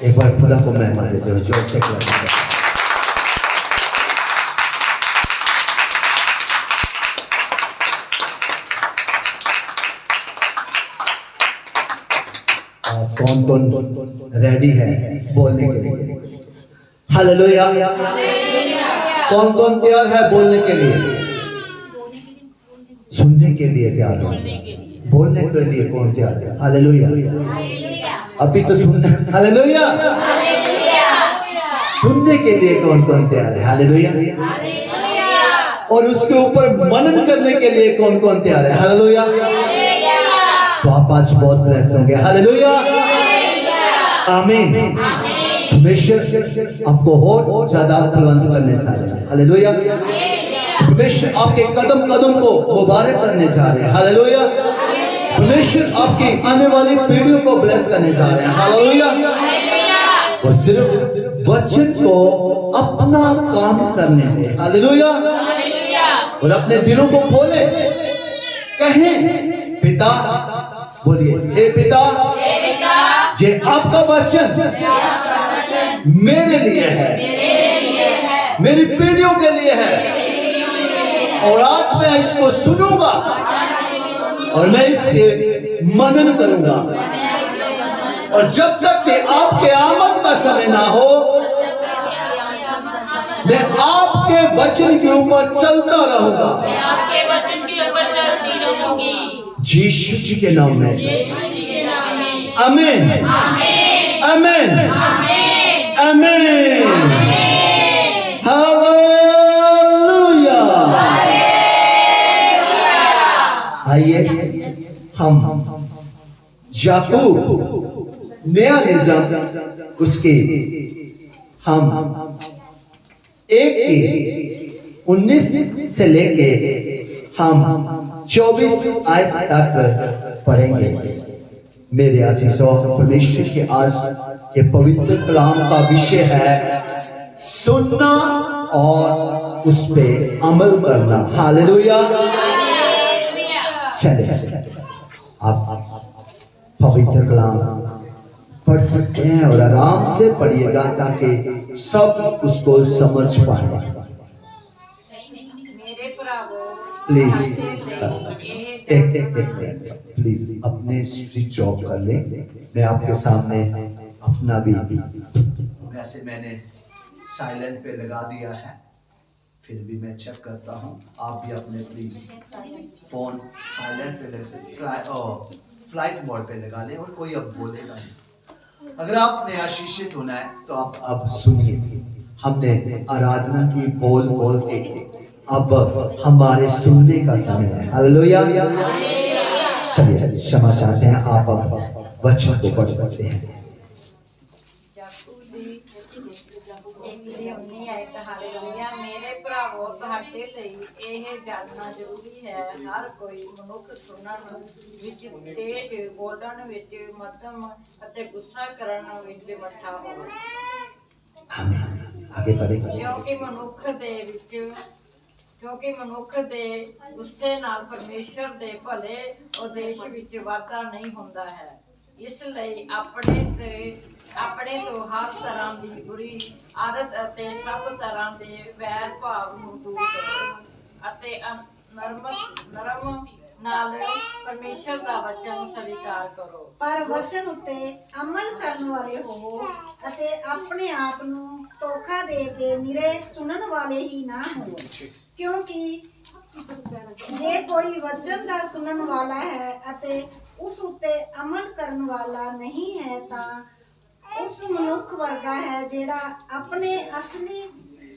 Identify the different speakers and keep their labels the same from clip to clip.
Speaker 1: एक बार खुदा को महिमा देते हो जोर से क्लैप करो। कौन कौन रेडी है बोलने के लिए? हालेलुया। कौन कौन तैयार है बोलने के लिए? सुनने के लिए तैयार है, बोलने के लिए कौन तैयार है? हालेलुया। अभी तो सुनना। हालेलुया। सुनने के लिए कौन कौन तैयार है? हालेलुया। और उसके ऊपर मनन करने के लिए कौन कौन तैयार है? हालेलुया। तो आप आज बहुत ब्लेस होंगे। हालेलुया। आमीन। परमेश्वर आपको और ज्यादा फलवंत करने जा रहे हैं। हालेलुया। परमेश्वर आपके कदम कदम को मुबारक करने जा रहे हैं। हालेलुया। परमेश्वर आपकी आने वाली पीढ़ियों को ब्लेस करने जा रहे हैं। हालेलुया। और सिर्फ वचन को अपना काम करने दें। हालेलुया। और अपने दिलों को खोले, कहें पिता, बोलिए हे पिता, जे आपका वचन मेरे लिए है, मेरी पीढ़ियों के लिए है। और आज मैं इसको सुनूंगा और मैं इसके मनन करूंगा। और जब तक कि आपके आमद का समय ना हो, मैं आपके वचन के ऊपर चलता रहूंगा। यीशु जी के नाम में आमीन। आमीन। आमीन। हालेलुया। आइए हम याकूब नया निज़ाम उसके हम 1:19 से लेके हम 24 आयत तक पढ़ेंगे। मेरे अजीजों, परमेश्वर के आज के पवित्र कलाम का विषय है सुनना और उस पे अमल करना। हालेलुया। चले आप पवित्र कलाम पढ़ सकते हैं और आराम से पढ़िएगा ताकि सब उसको समझ पाए। प्लीज प्लीज अपने स्विच ऑफ कर ले। मैं आपके सामने अपना भी वैसे मैंने साइलेंट पे लगा दिया है, फिर भी मैं चेक करता हूँ। आप भी अपने प्लीज फोन साइलेंट पे फ्लाइट मोड पे लगा लें और कोई अब बोलेगा नहीं। अगर आपने आशीषित होना है तो आप अब सुनिए। हमने आराधना की बोल बोल के, अब हमारे सुनने का समय है। हालेलुया। चलिए क्षमा चाहते हैं, आप वचन को पढ़ सकते हैं।
Speaker 2: मेरे भरावो, ਤੁਹਾਡੇ ਲਈ ਇਹ ਜਾਣਨਾ ਜ਼ਰੂਰੀ ਹੈ, ਹਰ ਕੋਈ ਮਨੁੱਖ ਸੁਣਨ ਵਿੱਚ ਤੇਜ਼, ਬੋਲਣ ਵਿੱਚ ਮੱਧਮ ਅਤੇ ਗੁੱਸਾ ਕਰਨ ਵਿੱਚ ਮੱਠਾ ਹੋਵੇ।
Speaker 1: आगे बढ़ेगा।
Speaker 2: ਕਿਉਂਕਿ ਮਨੁੱਖ ਦੇ ਗੁੱਸੇ ਨਾਲ ਪਰਮੇਸ਼ਰ ਦੇ ਭਲੇ ਉਦੇਸ਼ ਵਿੱਚ ਵਾਧਾ ਨਹੀਂ ਹੁੰਦਾ ਹੈ। ਇਸ ਲਈ ਆਪਣੇ ਤੋਂ ਹਰ ਤਰ੍ਹਾਂ ਦੀ ਬੁਰੀ ਆਦਤ ਅਤੇ ਸਭ ਤਰ੍ਹਾਂ ਦੇ ਵੈਰ ਭਾਵ ਨੂੰ ਦੂਰ ਕਰੋ ਅਤੇ ਨਰਮ ਨਾਲ ਪਰਮੇਸ਼ਰ ਦਾ ਵਚਨ ਸਵੀਕਾਰ ਕਰੋ।
Speaker 3: ਪਰ ਵਚਨ ਉੱਤੇ ਅਮਲ ਕਰਨ ਵਾਲੇ ਹੋਵੋ ਅਤੇ ਆਪਣੇ ਆਪ ਨੂੰ ਧੋਖਾ ਦੇ ਕੇ ਨਿਰੇ ਸੁਣਨ ਵਾਲੇ ਹੀ ਨਾ ਹੋਵੋ। ਕਿਉਂਕਿ ਜੇ ਕੋਈ ਵਚਨ ਦਾ ਸੁਣਨ ਵਾਲਾ ਹੈ ਅਤੇ ਉਸ ਉੱਤੇ ਅਮਲ ਕਰਨ ਵਾਲਾ ਨਹੀਂ ਹੈ ਤਾਂ ਉਸ ਮਨੁੱਖ ਵਰਗਾ ਹੈ ਜਿਹੜਾ ਆਪਣੇ ਅਸਲੀ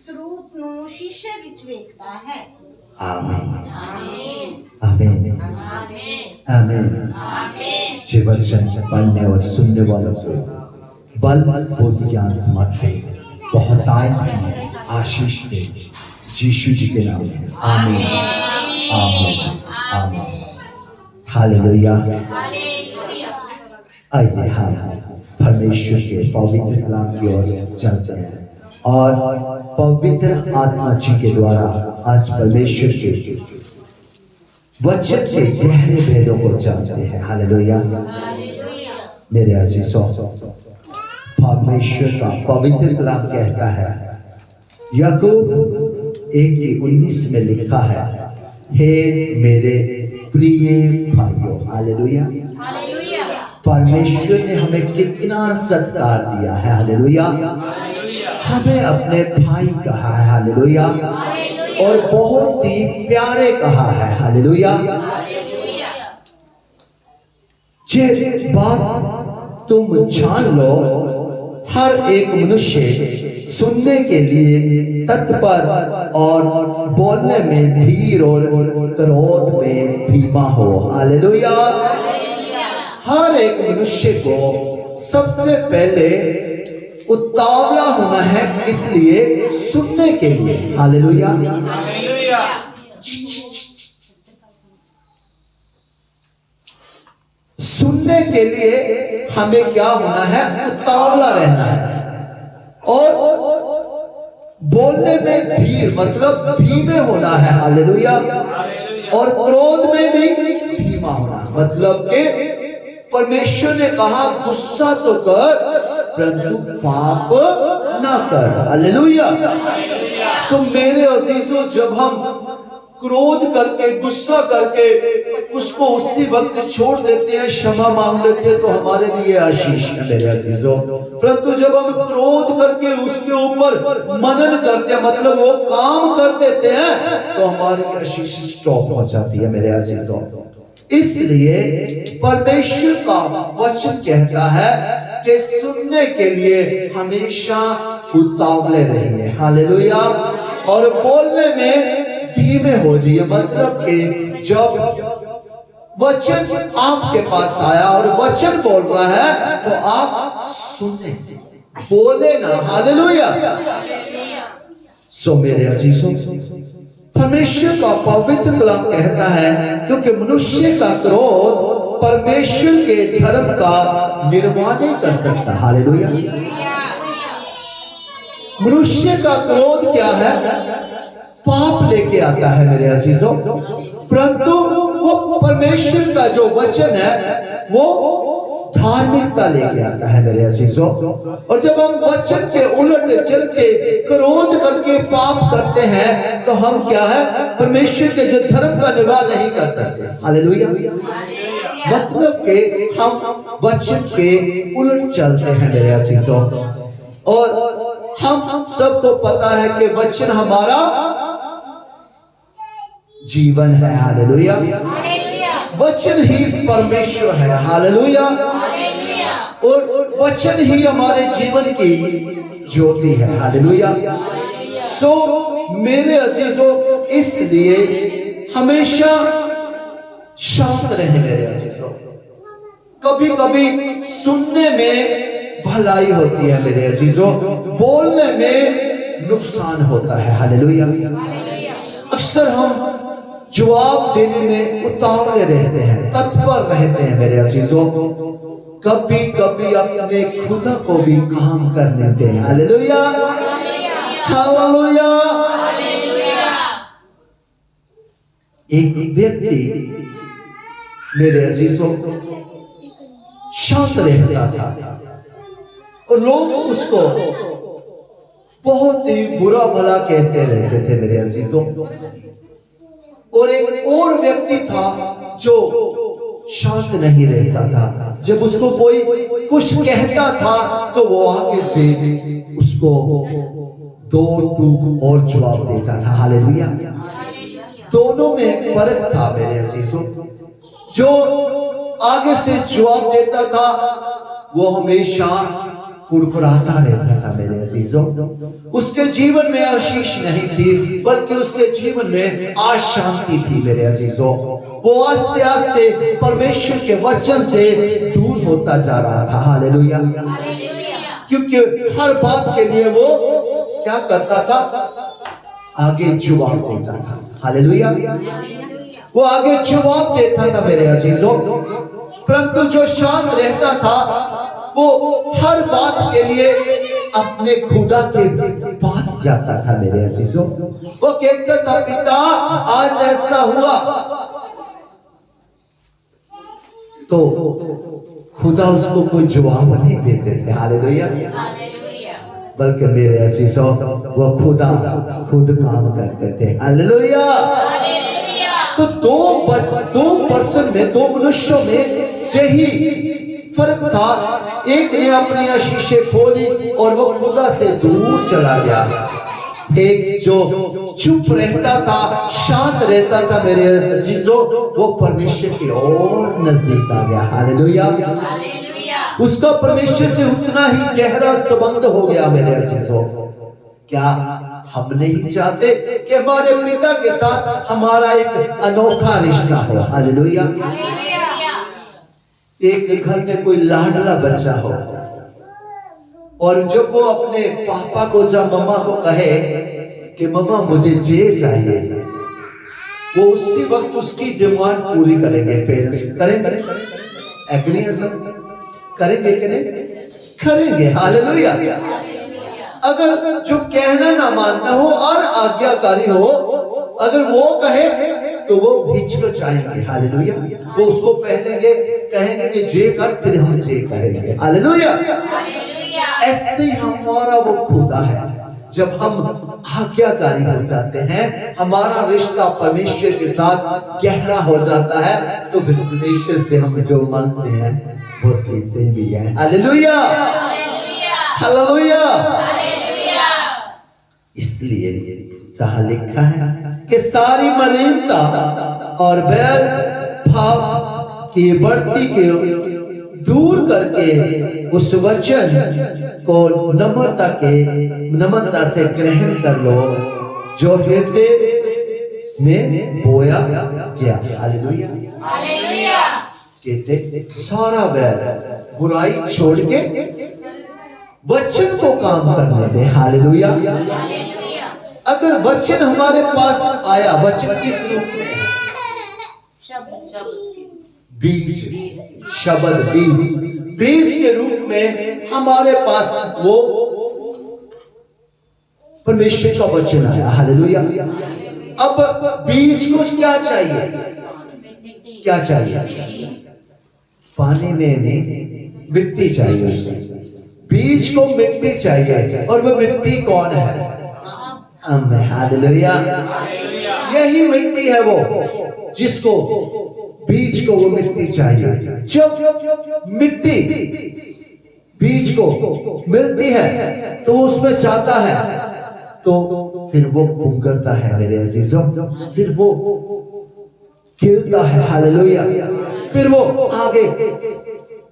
Speaker 3: ਸਰੂਪ ਨੂੰ ਸ਼ੀਸ਼ੇ ਵਿੱਚ ਵੇਖਦਾ ਹੈ।
Speaker 1: आमीन। आमीन। आमीन। आमीन। जे वचन पढ़ने और सुनने वालों को बल बुद्धि ज्ञान समर्थ दे, बहुतायत आशीष दे, यीशु जी के नाम में आमीन। आमीन। आमीन। हालेलुया। आइए हम परमेश्वर के पवित्र कलाम की ओर चलते हैं और पवित्र आत्मा जी के द्वारा आज परमेश्वर के वचन के गहरे भेदों को जानते हैं। हालेलुया। मेरे अजीजों, परमेश्वर का पवित्र कलाम कहता है, याकूब 1:19 में लिखा है, हे मेरे प्रिय भाइयों, हालेलुया। परमेश्वर ने हमें कितना सत्कार दिया है, हालेलुया। हमें अपने भाई कहा है, हालेलुया, और बहुत ही प्यारे कहा है, हालेलुया। जे बात तुम जान लो, हर एक मनुष्य सुनने के लिए तत्पर और बोलने में धीर और क्रोध में धीमा हो, हालेलुया। हर एक मनुष्य को सबसे पहले उतावला होना है, इसलिए सुनने के लिए, हालेलुया। सुनने के लिए हमें क्या होना है? उतावला रहना है। और बोलने में धीर मतलब धीमे होना है, हालेलुया। और क्रोध में भी धीमा होना, मतलब कि परमेश्वर ने कहा गुस्सा तो कर परंतु पाप ना कर, हालेलुया। सो मेरे अजीजों, जब हम क्रोध करके गुस्सा करके उसको उसी वक्त छोड़ देते हैं, क्षमा मांग लेते हैं, तो हमारे लिए आशीष है मेरे अजीजों। परंतु जब हम क्रोध करके उसके ऊपर मनन करते हैं, मतलब वो काम कर देते हैं, तो हमारी आशीष स्टॉप हो जाती है मेरे अजीजों। इसलिए परमेश्वर का वचन कहता है कि सुनने के लिए हमेशा उतावले रहिए, हालेलुया। और बोलने में धीमे हो जाइए, मतलब कि जब वचन आपके पास आया और वचन बोल रहा है तो आप सुने, बोले ना, हालेलुया। सो मेरे अजीजों, परमेश्वर का पवित्र कलाम कहता है, क्योंकि मनुष्य का क्रोध परमेश्वर के धर्म का निर्वाह नहीं कर सकता, हालेलुया। मनुष्य का क्रोध क्या है? पाप लेके आता है मेरे अजीजों। परंतु वो परमेश्वर का जो वचन है वो धार्मिकता लेके आता है मेरे अजीजों। और जब हम वचन के उलट चल के क्रोध करके पाप करते हैं, तो हम क्या है? परमेश्वर के जो धर्म का निर्वाह नहीं कर सकते, हालेलुया। मतलब कि हम वचन के उलट चलते हैं मेरे अजीजों। और हम सबको पता है कि वचन हमारा जीवन है, हालेलुया। वचन ही परमेश्वर है, हालेलुया। और वचन ही हमारे जीवन की ज्योति है, हालेलुया। सो मेरे अजीजों, इसलिए हमेशा शांत रहे मेरे अजीजों। कभी कभी सुनने में भलाई होती है मेरे अजीजों, बोलने में नुकसान होता है, हालेलुया। अक्सर हम जवाब देने में उतावले रहते हैं, तत्पर रहते हैं मेरे अजीजों। कभी कभी अपने खुदा को भी काम करने दें, हालेलुया, हालेलुया। एक व्यक्ति मेरे अजीजों शांत रहता था और लोग उसको बहुत ही बुरा भला कहते रहते थे मेरे अजीजों। और एक और व्यक्ति था जो शांत नहीं रहता था। जब उसको कोई कुछ कहता था तो वो आगे से उसको दो टूक और जवाब देता था, हालेलुया। दोनों में फर्क था मेरे अजीजों। जो आगे से जवाब देता था वो हमेशा कुड़कुड़ाता रहता था मेरे अजीजों। उसके जीवन में आशीष नहीं थी, बल्कि उसके जीवन में अशांति थी मेरे अजीजों। वो आस्ते आस्ते परमेश्वर के वचन से दूर होता जा रहा था, हालेलुया। क्योंकि हर बात के लिए वो क्या करता था? आगे जवाब देता था, हालेलुया। वो आगे जवाब देता था मेरे अजीजों। परंतु जो शांत रहता था वो हर बात के लिए अपने खुदा के पास जाता था मेरे अजीजों। वो कहता था, पिता आज ऐसा हुआ। तो खुदा उसको कोई जवाब नहीं देते थे। हालेलुया। बल्कि मेरे अजीजों वो खुदा खुद काम करते थे। हालेलुया। तो दो पर्सन में, दो मनुष्यों में यही फर्क था। एक ने अपनी आशीषें खोली और वो खुदा से दूर चला गया। एक जो चुप रहता था, शांत रहता था, मेरे अजीजों, वो परमेश्वर की ओर नजदीक आ गया। हालेलुया। उसका परमेश्वर से उतना ही गहरा संबंध हो गया। मेरे अजीजों, क्या हम नहीं चाहते कि हमारे पिता के साथ हमारा एक अनोखा रिश्ता हो? हालेलुया। एक घर में कोई लाडला बच्चा हो और जब वो अपने पापा को, जब मम्मा को कहे कि मम्मा मुझे ये चाहिए, वो उसी वक्त उसकी डिमांड पूरी करेंगे। पेरेंट्स करेंगे, एग्री है सब? करेंगे कि नहीं? करेंगे। हालेलुया। अगर जो कहना ना मानता हो और आज्ञाकारी हो, अगर वो कहे तो वो हिचकिचाएंगे। हालेलुया। वो उसको पहलेंगे, कहेंगे कि जे कर, फिर हम जे करेंगे। हालेलुया। ऐसे ही हमारा वो खुदा है। जब हम आज्ञाकारी हो जाते हैं, हमारा रिश्ता परमेश्वर के साथ गहरा हो जाता है, तो फिर परमेश्वर से हम जो मांगते हैं वो देते भी हैं। हालेलुया। हालेलुया। इसलिए जहां लिखा है कि सारी मलिनता और बैर भाव की बढ़ती के दूर करके उस वचन को नम्रता से ग्रहण कर लो जो हृदय में बोया गया। हालेलुया। कहते सारा बैर बुराई छोड़ के वचन को काम करने दे। हालेलुया। अगर वचन हमारे पास आया, वचन किस रूप में है? बीज, शब्द, बीज के रूप में हमारे पास वो परमेश्वर का वचन आया। हालेलुया। अब बीज को क्या चाहिए? क्या चाहिए? पानी में नहीं, मिट्टी चाहिए उसमें। बीज को मिट्टी चाहिए, और वो मिट्टी कौन है? हम। हालेलुया। यही मिट्टी है वो जिसको, बीज को वो मिट्टी चाहिए। जब मिट्टी बीज को मिलती है तो उसमें जाता है, तो फिर वो पुंगरता है। मेरे अजीजों, फिर वो खिलता है। हालेलुया। फिर वो आगे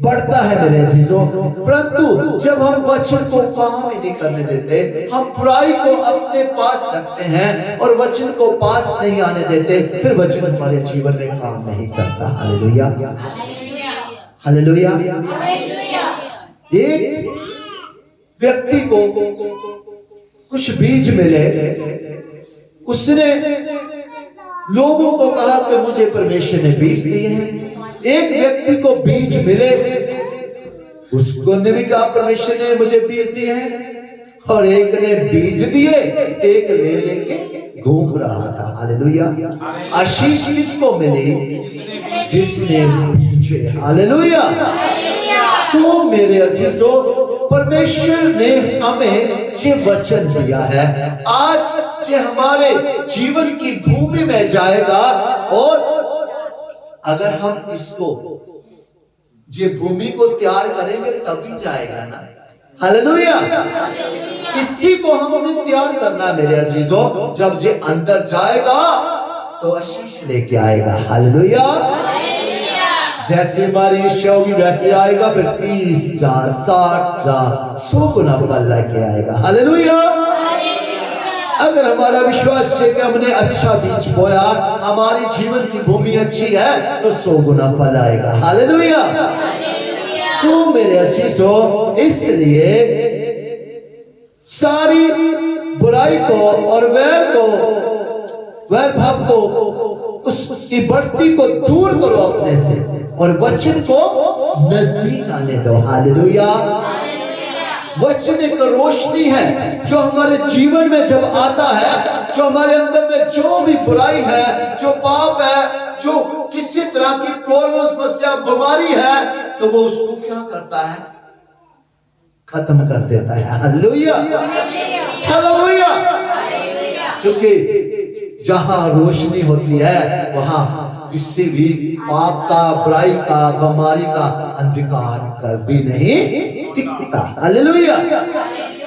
Speaker 1: बढ़ता है। मेरे अजीजों, परंतु जब हम वचन को काम ही नहीं करने देते, हम बुराई को अपने पास रखते हैं और वचन को पास नहीं आने देते, फिर वचन हमारे जीवन में काम नहीं करता। हालेलुया। हालेलुया। एक व्यक्ति को कुछ बीज मिले, उसने लोगों को कहा कि मुझे परमेश्वर ने बीज दिए हैं। एक व्यक्ति को बीज मिले, उसको ने भी कहा परमेश्वर ने मुझे बीज दिए हैं, और एक ने बीज दिए, एक ले लेके घूम रहा था। हालेलुया। आशीष किसको मिली? जिसने बीजे। हालेलुया। सो मेरे अजीजों, परमेश्वर ने हमें ये वचन दिया है। आज ये हमारे जीवन की भूमि में जाएगा, और अगर हम इसको, ये भूमि को तैयार करेंगे तभी जाएगा ना। हालेलुया। इसी को हमने तैयार करना मेरे अजीजों। जब ये अंदर जाएगा तो आशीष लेके आएगा। हालेलुया। जैसे हमारी इच्छा होगी वैसे आएगा, फिर 30 जा, 60 जा, 100 गुना फल लेके आएगा। हालेलुया। अगर हमारा विश्वास है कि हमने अच्छा बीज बोया, हमारी जीवन की भूमि अच्छी है, तो 100 गुना फल आएगा। हालेलुया। सो मेरे अजीजों, इसलिए सारी बुराई को और वैर भाव को, उसकी बढ़ती को दूर करो अपने से, और वचन को नजदीक आने दो। हालेलुया। वचन एक रोशनी है जो हमारे जीवन में जब आता है, जो हमारे अंदर में जो भी बुराई है, जो पाप है, जो किसी तरह की प्रॉब्लम, समस्या, बीमारी है, तो वो उसको क्या करता है? खत्म कर देता है। Hallelujah, hallelujah. क्योंकि जहां रोशनी होती है वहां किसी भी पाप का, बुराई का, बीमारी का अंधकार कभी नहीं दिखता। हालेलुया।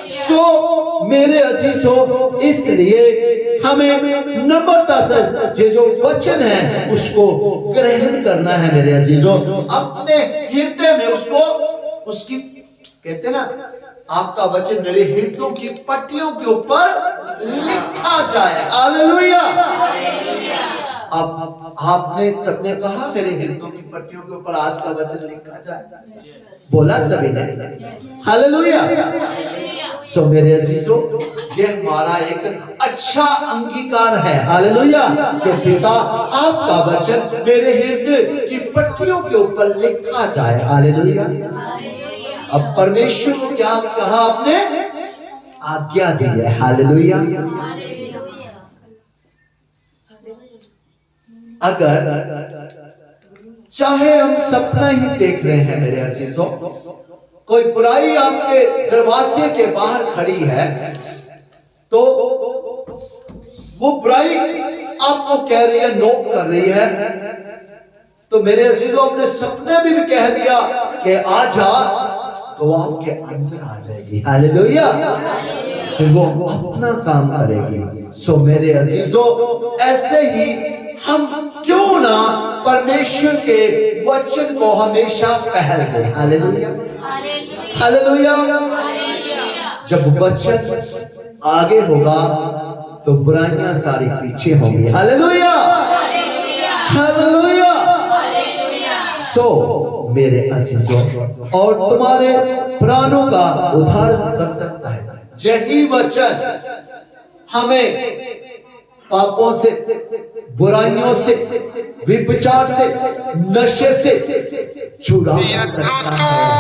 Speaker 1: सो मेरे अजीजों, इसलिए हमें नम्रता से ये जो वचन है उसको ग्रहण करना है मेरे अजीजों, अपने हृदय में उसको, उसकी कहते हैं ना, आपका वचन मेरे हृदयों की पट्टियों के ऊपर लिखा जाए। हालेलुया। अब आपने सबने कहा मेरे हृदयों की पट्टियों के ऊपर आज का वचन लिखा जाए, बोला सभी ने? हालेलुया। सो मेरे अजीजों, ये हमारा एक अच्छा अंगीकार है। हालेलुया। कि पिता आपका वचन मेरे हृदय की पट्टियों के ऊपर लिखा जाए। हालेलुया। अब परमेश्वर को क्या कहा आपने? आज्ञा दी है। हालेलुया। अगर चाहे हम सपना ही देख रहे हैं मेरे अजीजों, कोई बुराई आपके दरवाजे के बाहर खड़ी है, तो वो बुराई आपको कह रही है, नोक कर रही है, तो मेरे अजीजों अपने सपने में भी कह दिया कि आ जा, तो वो आपके अंदर आ जाएगी। हालेलुया। फिर वो अपना काम करेगी। सो मेरे अजीजों, ऐसे ही हम क्यों ना परमेश्वर के वचन को हमेशा पहल दें। Hallelujah, hallelujah. जब वचन आगे होगा तो बुराइयां सारी पीछे होंगी। Hallelujah, hallelujah. सो मेरे अजीजों, और तुम्हारे प्राणों का उद्धार कर सकता है यही वचन, हमें पापों से, बुराइयों से, विपचार से, नशे से छुड़ा सकता है।